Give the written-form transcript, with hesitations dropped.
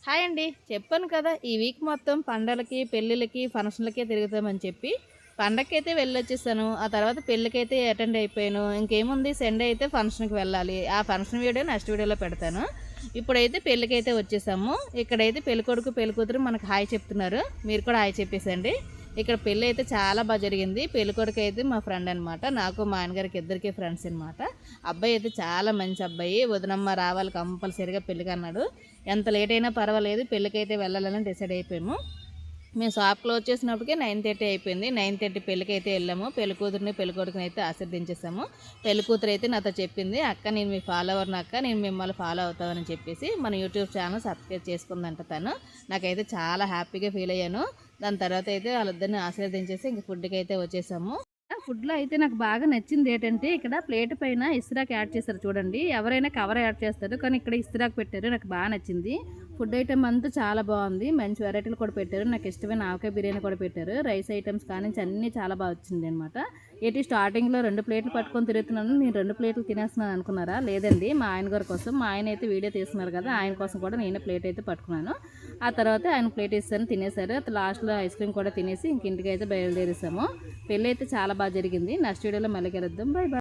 Hi అండి. చెప్పాను కదా! ఈ వీక్ మొత్తం పండగలకి, పెళ్ళిళ్ళకి, ఫంక్షన్‌లకే తిరుగుతామని చెప్పి. పండగకైతే వెళ్ళొచ్చేసాను. ఆ తర్వాత పెళ్ళికైతే అటెండ్ అయిపోయాను. ఇంకేముంది సండే అయితే ఫంక్షన్‌కి వెళ్ళాలి. ఆ ఫంక్షన్ వీడియో నెక్స్ట్ వీడియోలో పెడతాను. ఇప్పుడైతే పెళ్ళికైతే వచ్చేసాము. ఇక్కడైతే పెళ్ళికొడుకు, పెళ్ళికూతురు మనకు హాయ్ చెప్తున్నారు. మీరు కూడా హాయ్ చెప్పేసండి. ఇక్కడ పెళ్ళైతే చాలా జరిగింది. పెళ్ళికొడుకైతే మా ఫ్రెండ్ అనమాట. నాకు మా ఆయన గారికి ఇద్దరికీ ఫ్రెండ్స్ అనమాట. అబ్బాయి అయితే చాలా మంచి అబ్బాయి. వదినమ్మ రావాలి కంపల్సరీగా పెళ్ళికన్నాడు. ఎంత లేట్ అయినా పర్వాలేదు పెళ్ళికైతే వెళ్ళాలని డిసైడ్ అయిపోయాము. మేము షాప్ క్లోజ్ చేసినప్పటికే 9:30 అయిపోయింది. 9:30 పెళ్ళికైతే వెళ్ళాము. పెళ్ళికూతురిని పెళ్ళికొడుకుని అయితే ఆశీర్వదించేసాము. పెళ్ళికూతురు అయితే నాతో చెప్పింది, అక్క నేను మీ ఫాలోవర్ని అక్క, నేను మిమ్మల్ని ఫాలో అవుతామని చెప్పేసి మన యూట్యూబ్ ఛానల్ సబ్స్క్రైబ్ చేసుకుందంట తను. నాకైతే చాలా హ్యాపీగా ఫీల్ అయ్యాను. దాని తర్వాత అయితే వాళ్ళిద్దరిని ఆశీర్వదించేసి ఇంక ఫుడ్కి అయితే వచ్చేసాము. ఫుడ్లో అయితే నాకు బాగా నచ్చింది ఏంటంటే ఇక్కడ ప్లేట్ పైన ఇస్రాక్ యాడ్ చేస్తారు చూడండి. ఎవరైనా కవర్ యాడ్ చేస్తారు, కానీ ఇక్కడ ఇస్రాక్ పెట్టారు. నాకు బాగా నచ్చింది. ఫుడ్ ఐటమ్ అంతా చాలా బాగుంది. మంచి వెరైటీలు కూడా పెట్టారు. నాకు ఇష్టమైన ఆవకాయ బిర్యానీ కూడా పెట్టారు. రైస్ ఐటమ్స్ కానీ అన్నీ చాలా బాగా వచ్చింది అనమాట. ఏంటి స్టార్టింగ్లో 2 ప్లేట్లు పట్టుకొని తిరుగుతున్నాను, నేను 2 ప్లేట్లు తినేస్తున్నాను అనుకున్నారా? లేదండి, మా ఆయన గారి కోసం. మా ఆయన అయితే వీడియో తీస్తున్నారు కదా, ఆయన కోసం కూడా నేనే ప్లేట్ అయితే పట్టుకున్నాను. ఆ తర్వాత ఆయన ప్లేట్ ఇస్తాను, తినేశారు. లాస్ట్లో ఐస్ క్రీమ్ కూడా తినేసి ఇంటికి అయితే బయలుదేరేసాము. పెళ్ళి అయితే చాలా బాగా జరిగింది. నెక్స్ట్ వీడియోలో మళ్ళీ కలుద్దాం. Bye bye.